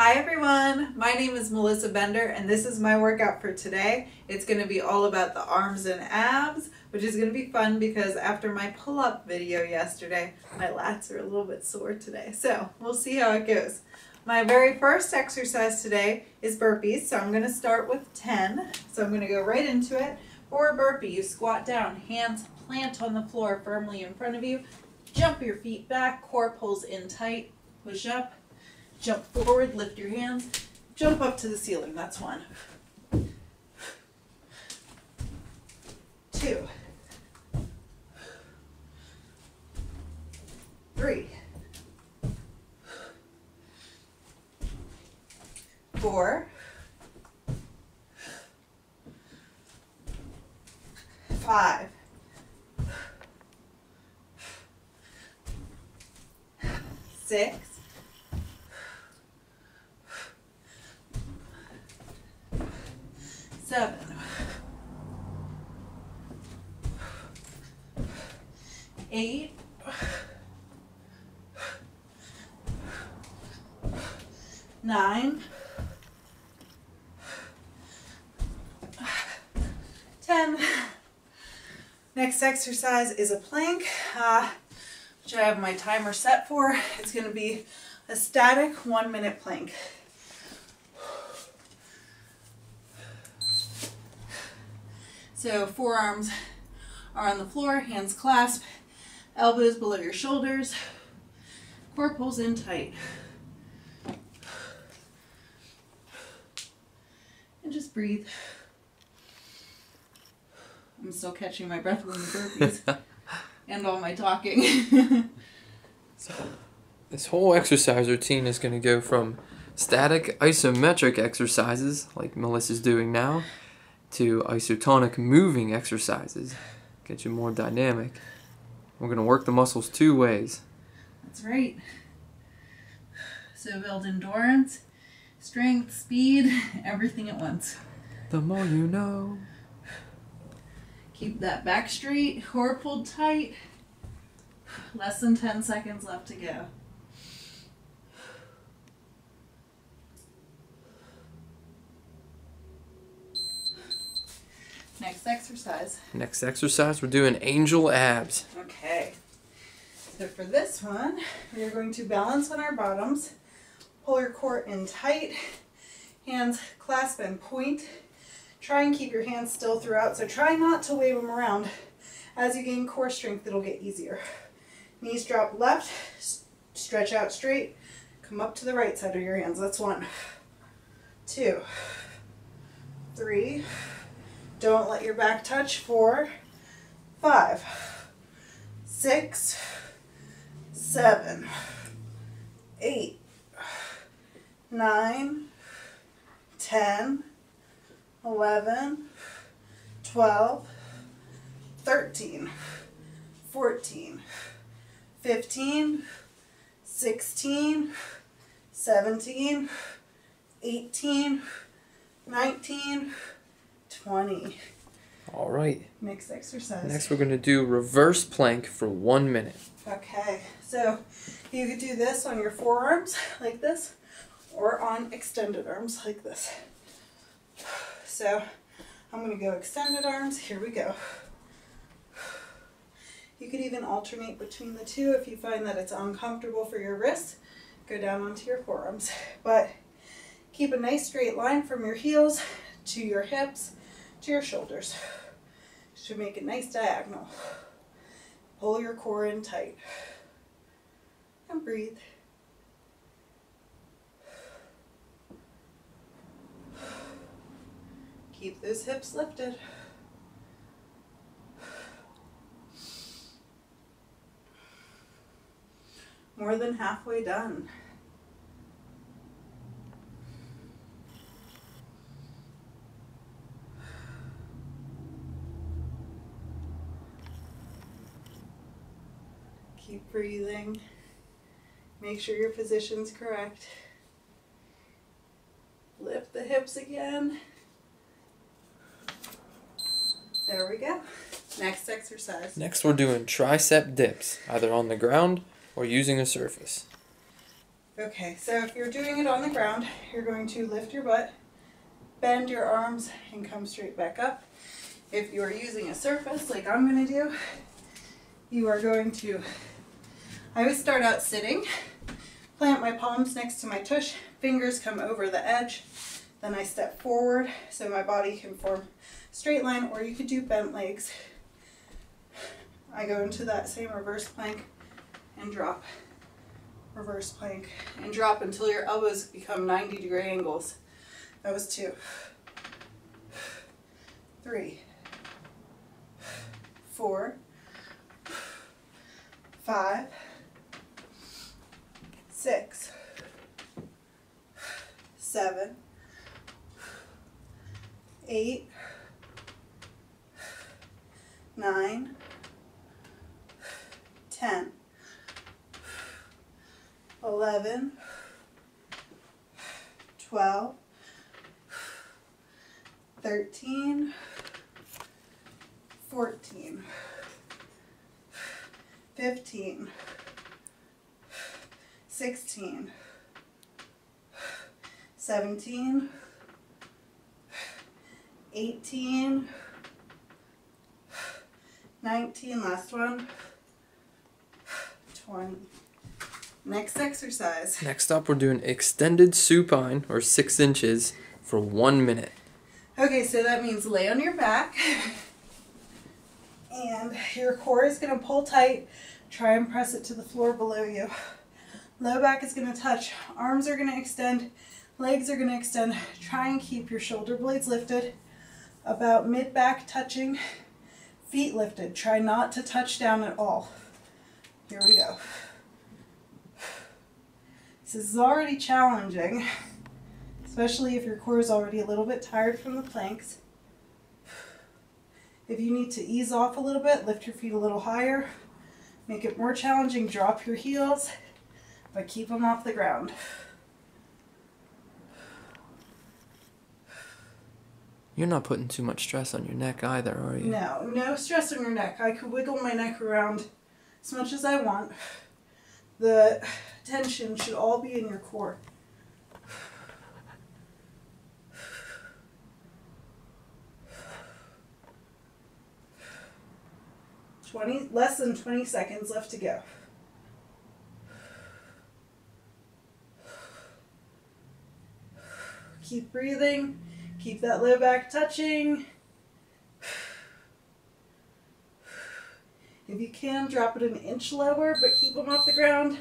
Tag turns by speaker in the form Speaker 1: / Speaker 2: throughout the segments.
Speaker 1: Hi everyone, my name is Melissa Bender and this is my workout for today. It's going to be all about the arms and abs, which is going to be fun because after my pull-up video yesterday, my lats are a little bit sore today. So we'll see how it goes. My very first exercise today is burpees, so I'm going to start with 10. So I'm going to go right into it. For a burpee, you squat down, hands plant on the floor firmly in front of you, jump your feet back, core pulls in tight, push up. Jump forward, lift your hands, jump up to the ceiling. That's 1. 2. 3. 4. 5. 6. 7. 8. 9. 10. Next exercise is a plank, which I have my timer set for. It's going to be a static 1-minute plank. So forearms are on the floor, hands clasped, elbows below your shoulders, core pulls in tight. And just breathe. I'm still catching my breath with the burpees and all my talking.
Speaker 2: So this whole exercise routine is going to go from static isometric exercises like Melissa's doing now to isotonic moving exercises. Get you more dynamic. We're going to work the muscles 2 ways.
Speaker 1: That's right. So build endurance, strength, speed, everything at once.
Speaker 2: The more you know.
Speaker 1: Keep that back straight, core pulled tight. Less than 10 seconds left to go. Next exercise,
Speaker 2: we're doing angel abs.
Speaker 1: Okay. So for this one, we are going to balance on our bottoms, pull your core in tight, hands clasp and point. Try and keep your hands still throughout, so try not to wave them around. As you gain core strength, it'll get easier. Knees drop left, stretch out straight, come up to the right side of your hands. That's 1, 2, 3, don't let your back touch, 4, 5, 6, 7, 8, 9, 10, 11, 12, 13, 14, 15, 16, 17, 18, 19, 20.
Speaker 2: All right.
Speaker 1: Next exercise.
Speaker 2: Next we're going to do reverse plank for 1 minute.
Speaker 1: Okay, so you could do this on your forearms like this or on extended arms like this. So I'm going to go extended arms. Here we go. You could even alternate between the two if you find that it's uncomfortable for your wrists. Go down onto your forearms. But keep a nice straight line from your heels to your hips to your shoulders. Should make a nice diagonal. Pull your core in tight. And breathe. Keep those hips lifted. More than halfway done. Keep breathing. Make sure your position's correct. Lift the hips again. There we go. Next exercise.
Speaker 2: Next we're doing tricep dips, either on the ground or using a surface.
Speaker 1: Okay, so if you're doing it on the ground, you're going to lift your butt, bend your arms, and come straight back up. If you are using a surface like I'm going to do, you are going to, I always start out sitting, plant my palms next to my tush, fingers come over the edge, then I step forward so my body can form a straight line, or you could do bent legs. I go into that same reverse plank and drop. Reverse plank and drop until your elbows become 90-degree angles. That was 2, 3, 4, 5, 6, 7, 8, 9, 10, 11, 12, 13, 14, 15, 16, 17, 18, 19, last one, 20. Next exercise.
Speaker 2: Next up, we're doing extended supine, or 6 inches, for 1 minute.
Speaker 1: Okay, so that means lay on your back, and your core is going to pull tight. Try and press it to the floor below you. Low back is going to touch. Arms are going to extend. Legs are going to extend. Try and keep your shoulder blades lifted, about mid-back touching. Feet lifted. Try not to touch down at all. Here we go. This is already challenging, especially if your core is already a little bit tired from the planks. If you need to ease off a little bit, lift your feet a little higher. Make it more challenging, drop your heels, but keep them off the ground.
Speaker 2: You're not putting too much stress on your neck either, are you?
Speaker 1: No, no stress on your neck. I could wiggle my neck around as much as I want. The tension should all be in your core. Less than 20 seconds left to go. Keep breathing. Keep that low back touching. If you can, drop it an inch lower, but keep them off the ground.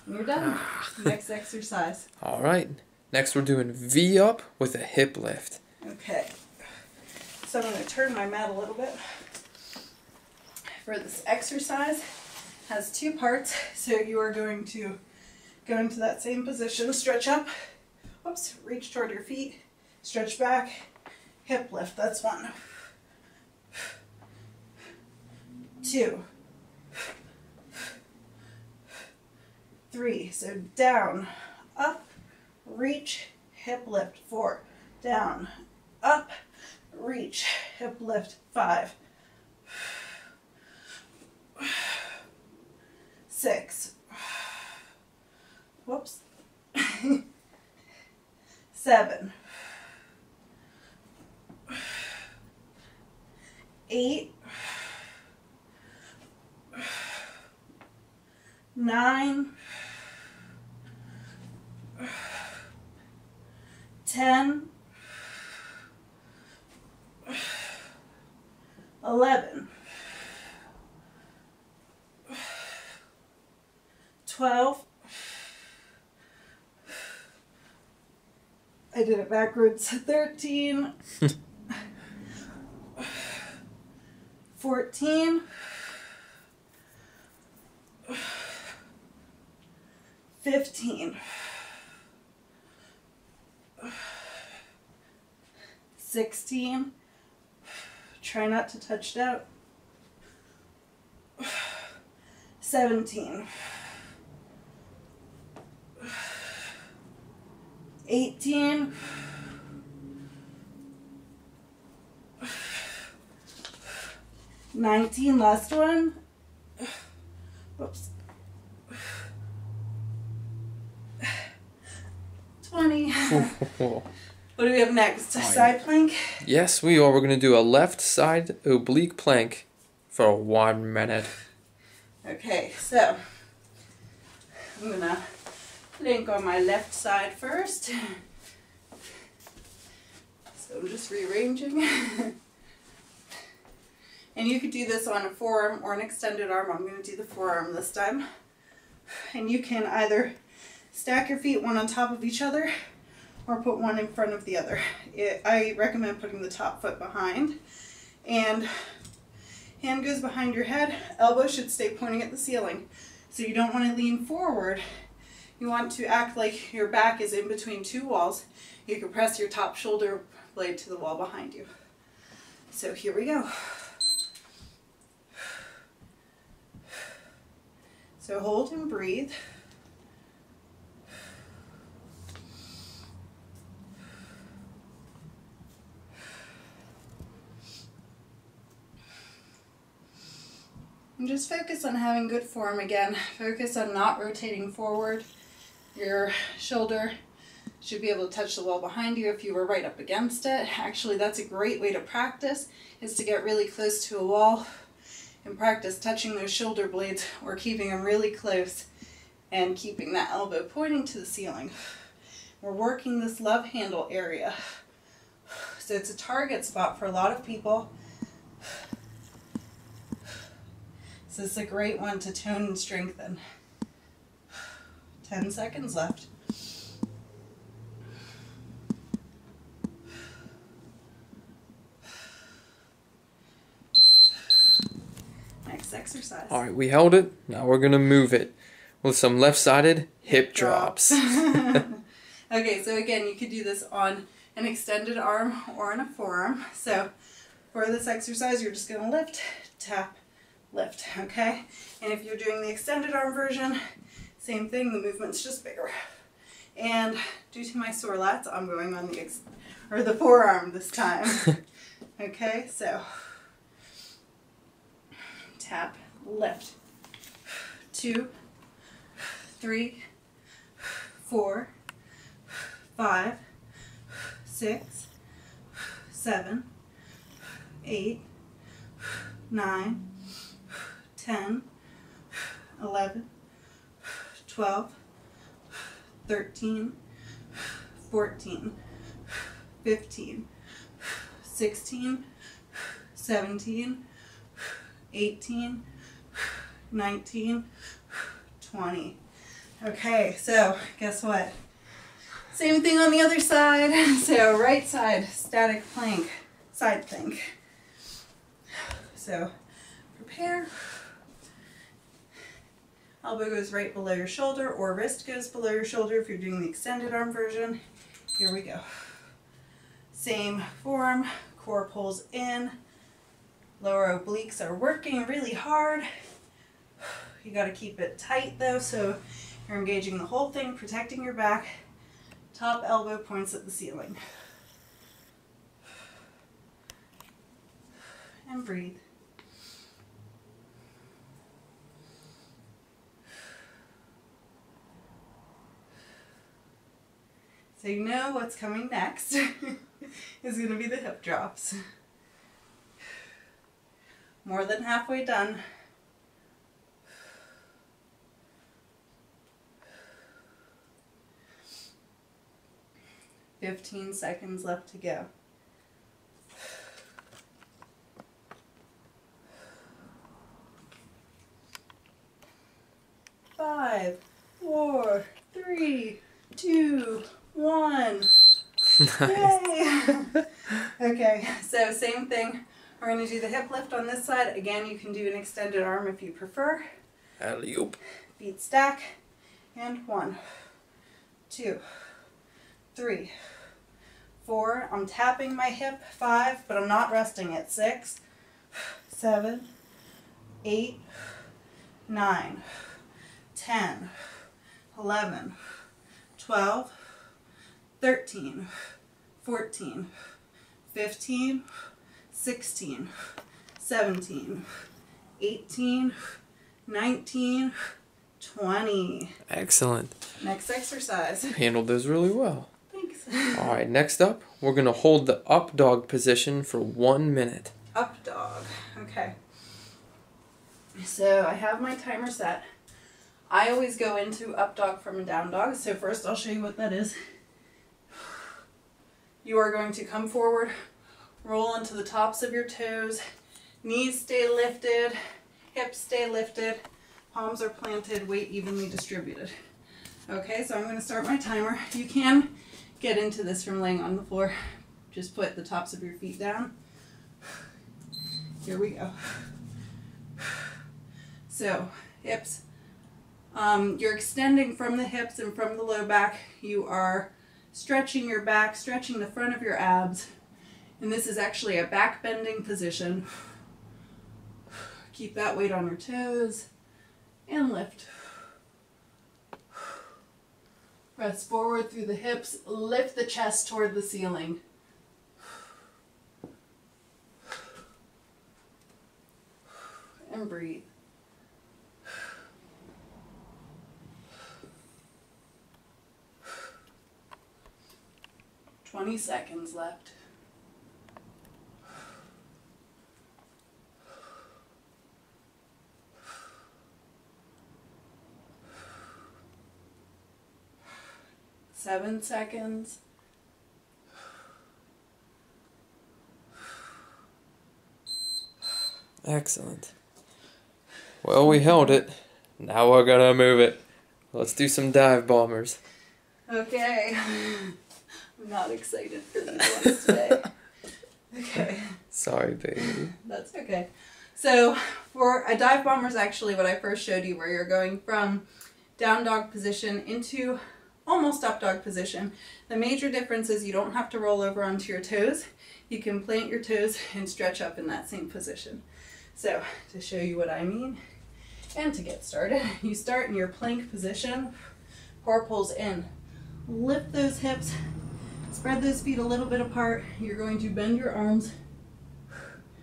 Speaker 1: And you're done. Next exercise.
Speaker 2: All right. Next, we're doing V up with a hip lift.
Speaker 1: Okay. So I'm going to turn my mat a little bit. For this exercise, has 2 parts. So you are going to go into that same position, stretch up. Whoops, reach toward your feet, stretch back, hip lift. That's 1. 2, 3, so down, up, reach, hip lift. 4, down, up, reach, hip lift. 5, 6, whoops, 7, 8, 9, 10, 11, 12, I did it backwards, 13, 14, 15, 16, try not to touch down, 17, 18, 19, last one, whoops, 20. What do we have next? Side plank?
Speaker 2: Yes, we are. We're going to do a left side oblique plank for 1 minute.
Speaker 1: Okay, so I'm going to plank on my left side first. So I'm just rearranging. And you could do this on a forearm or an extended arm. I'm going to do the forearm this time. And you can either stack your feet one on top of each other or put one in front of the other. I recommend putting the top foot behind. And hand goes behind your head. Elbow should stay pointing at the ceiling. So you don't want to lean forward. You want to act like your back is in between two walls. You can press your top shoulder blade to the wall behind you. So here we go. So hold and breathe. And just focus on having good form again. Focus on not rotating forward. Your shoulder should be able to touch the wall behind you if you were right up against it. Actually, that's a great way to practice, is to get really close to a wall and practice touching those shoulder blades or keeping them really close and keeping that elbow pointing to the ceiling. We're working this love handle area. So it's a target spot for a lot of people. So this is a great one to tone and strengthen. 10 seconds left. Next exercise.
Speaker 2: All right, we held it. Now we're going to move it with some left-sided hip drops.
Speaker 1: Okay, so again, you could do this on an extended arm or on a forearm. So for this exercise, you're just going to lift, tap, lift, okay? And if you're doing the extended arm version, same thing, the movement's just bigger. And due to my sore lats, I'm going on the forearm this time. Okay, so tap, lift. 2, 3, 4, 5, 6, 7, 8, 9, 10, 11, 12, 13, 14, 15, 16, 17, 18, 19, 20. Okay, so guess what? Same thing on the other side. So right side, static plank, side plank. So prepare. Elbow goes right below your shoulder, or wrist goes below your shoulder if you're doing the extended arm version. Here we go. Same form, core pulls in, lower obliques are working really hard. You got to keep it tight though, so you're engaging the whole thing, protecting your back. Top elbow points at the ceiling. And breathe. So you know what's coming next is going to be the hip drops. More than halfway done. "15 seconds left to go. Five, 4, 3, 2, 1.
Speaker 2: Nice.
Speaker 1: Yay! Okay, so same thing. We're going to do the hip lift on this side. Again, you can do an extended arm if you prefer.
Speaker 2: Alley-oop.
Speaker 1: Feet stack. And 1, 2, 3, 4. I'm tapping my hip. 5, but I'm not resting it. 6, 7, 8, 9, 10, 11, 12, 13, 14, 15, 16, 17, 18, 19, 20.
Speaker 2: Excellent.
Speaker 1: Next exercise.
Speaker 2: Handled those really well.
Speaker 1: Thanks.
Speaker 2: All right, next up, we're going to hold the up dog position for 1 minute.
Speaker 1: Up dog. Okay. So I have my timer set. I always go into up dog from a down dog. So first I'll show you what that is. You are going to come forward, roll into the tops of your toes, knees stay lifted, hips stay lifted, palms are planted, weight evenly distributed. Okay, so I'm going to start my timer. You can get into this from laying on the floor. Just put the tops of your feet down. Here we go. So, hips. You're extending from the hips and from the low back. You are stretching your back, stretching the front of your abs. And this is actually a back bending position. Keep that weight on your toes and lift. Press forward through the hips, lift the chest toward the ceiling. And breathe. "20 seconds left. "7 seconds.
Speaker 2: Excellent. Well, we held it. Now we're going to move it. Let's do some dive bombers.
Speaker 1: Okay. I'm not excited for these ones today. Okay.
Speaker 2: Sorry, baby.
Speaker 1: That's okay. So for a dive bomber is actually what I first showed you, where you're going from down dog position into almost up dog position. The major difference is you don't have to roll over onto your toes. You can plant your toes and stretch up in that same position. So to show you what I mean and to get started, you start in your plank position, core pulls in. Lift those hips, spread those feet a little bit apart. You're going to bend your arms,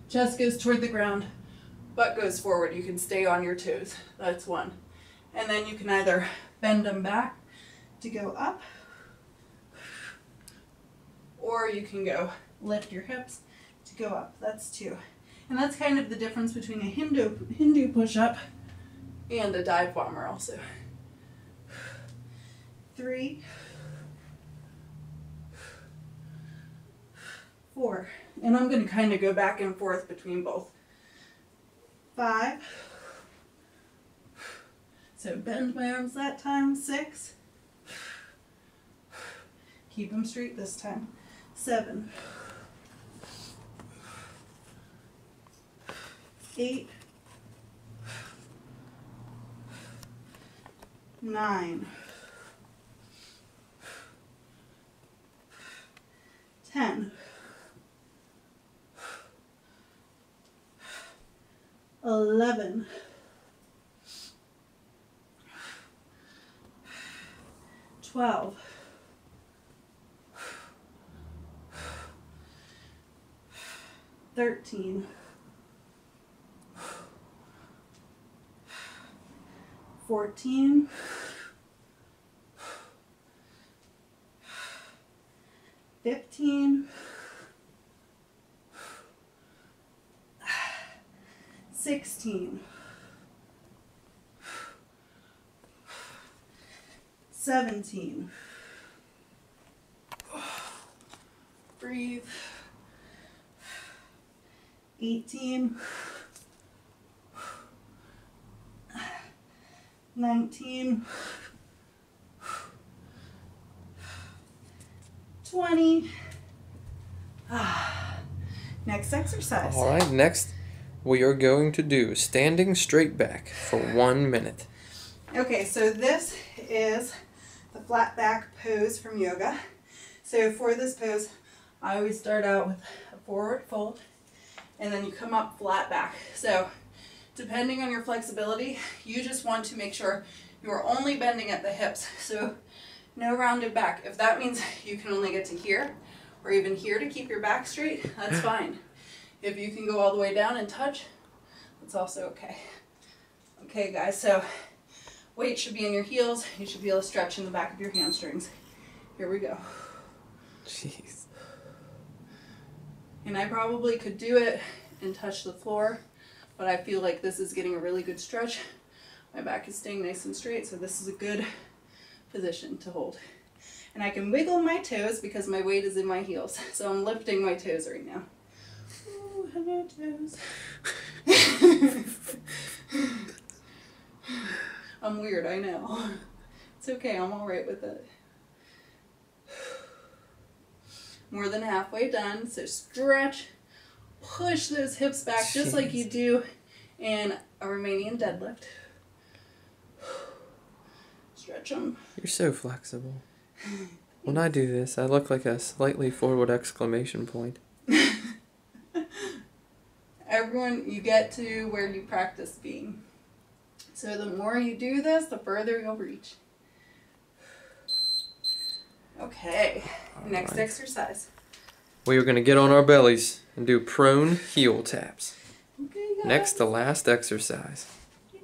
Speaker 1: chest goes toward the ground, butt goes forward. You can stay on your toes. That's one. And then you can either bend them back to go up, or you can go lift your hips to go up. That's two. And that's kind of the difference between a Hindu push-up and a dive bomber also. 3, 4. And I'm going to kind of go back and forth between both. 5. So bend my arms that time. 6. Keep them straight this time. 7. 8. 9. 10. 11. 12. 13. 14. 15. 16. 17. Breathe. 18. 19. 20. Next exercise.
Speaker 2: All right, next we are going to do standing straight back for 1 minute.
Speaker 1: Okay, so this is the flat back pose from yoga. So for this pose, I always start out with a forward fold, and then you come up flat back. So depending on your flexibility, you just want to make sure you are only bending at the hips. So no rounded back. If that means you can only get to here or even here to keep your back straight, that's fine. If you can go all the way down and touch, that's also okay. Okay guys, so weight should be in your heels. You should be able to stretch in the back of your hamstrings. Here we go.
Speaker 2: Jeez.
Speaker 1: And I probably could do it and touch the floor, but I feel like this is getting a really good stretch. My back is staying nice and straight, so this is a good position to hold. And I can wiggle my toes because my weight is in my heels. So I'm lifting my toes right now. Ooh, hello toes. I'm weird, I know. It's okay, I'm all right with it. More than halfway done, so stretch, push those hips back just like you do in a Romanian deadlift. Stretch them.
Speaker 2: You're so flexible. When I do this, I look like a slightly forward exclamation point.
Speaker 1: Everyone, you get to where you practice being. So the more you do this, the further you'll reach. Okay, next exercise.
Speaker 2: We are going to get on our bellies and do prone heel taps.
Speaker 1: Okay, guys.
Speaker 2: Next to last exercise.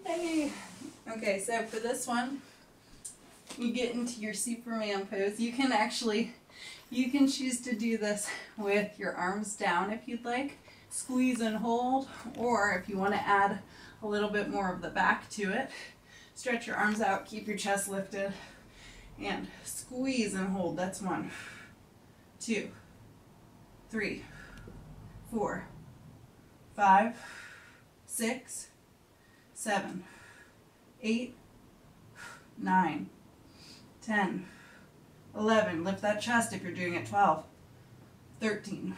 Speaker 1: Yay. Okay, so for this one, you get into your Superman pose. You can choose to do this with your arms down if you'd like, squeeze and hold, or if you want to add a little bit more of the back to it, stretch your arms out, keep your chest lifted, and squeeze and hold. That's 1, 2, 3, 4, 5, 6, 7, 8, 9, 10, 11. Lift that chest if you're doing it. 12, 13,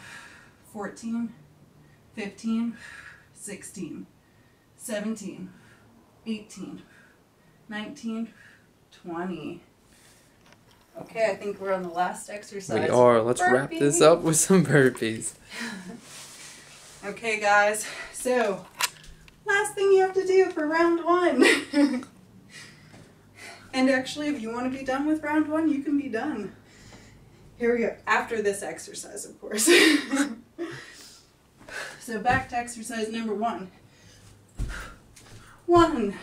Speaker 1: 14, 15, 16, 17, 18, 19, 20. Okay, I think we're on the last exercise.
Speaker 2: We are. Let's wrap this up with some burpees.
Speaker 1: Okay, guys. So, last thing you have to do for round 1. And actually, if you want to be done with round 1, you can be done. Here we go. After this exercise, of course. So back to exercise number 1. 1,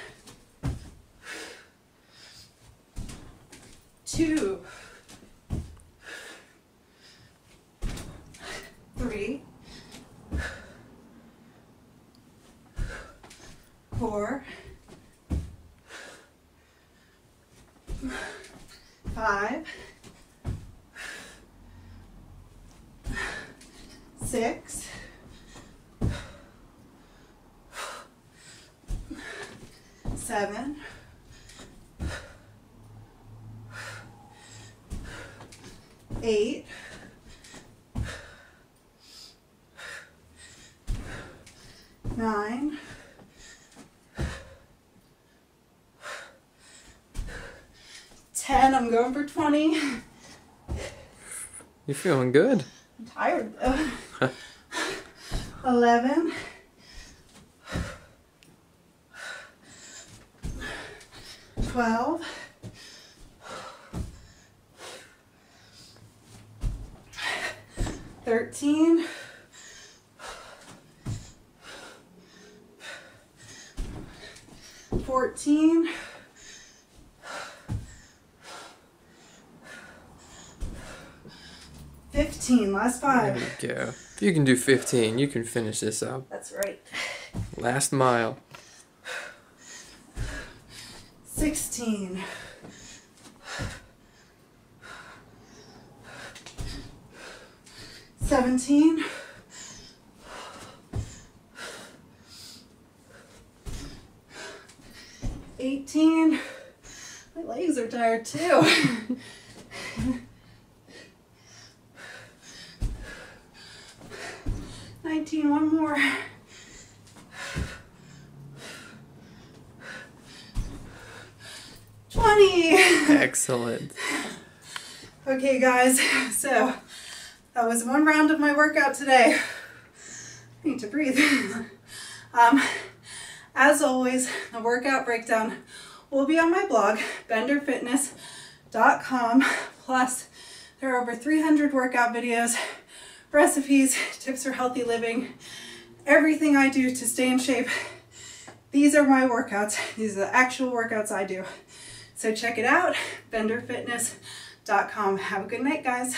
Speaker 1: 2, 3, 4, 5, 6, 7, 8, 9, 10. I'm going for 20.
Speaker 2: You're feeling good.
Speaker 1: I'm tired though. 11, 12, 13, 14, 15. Last 5.
Speaker 2: There we go. If you can do 15, you can finish this up.
Speaker 1: That's right.
Speaker 2: Last mile.
Speaker 1: 16, 17, 18. My legs are tired too. 19, one more. 20.
Speaker 2: Excellent.
Speaker 1: Okay guys, so that was one round of my workout today. I need to breathe. As always, the workout breakdown will be on my blog, benderfitness.com. Plus, there are over 300 workout videos, recipes, tips for healthy living, everything I do to stay in shape these are my workouts. These are the actual workouts I do. So check it out, benderfitness.com. Have a good night, guys.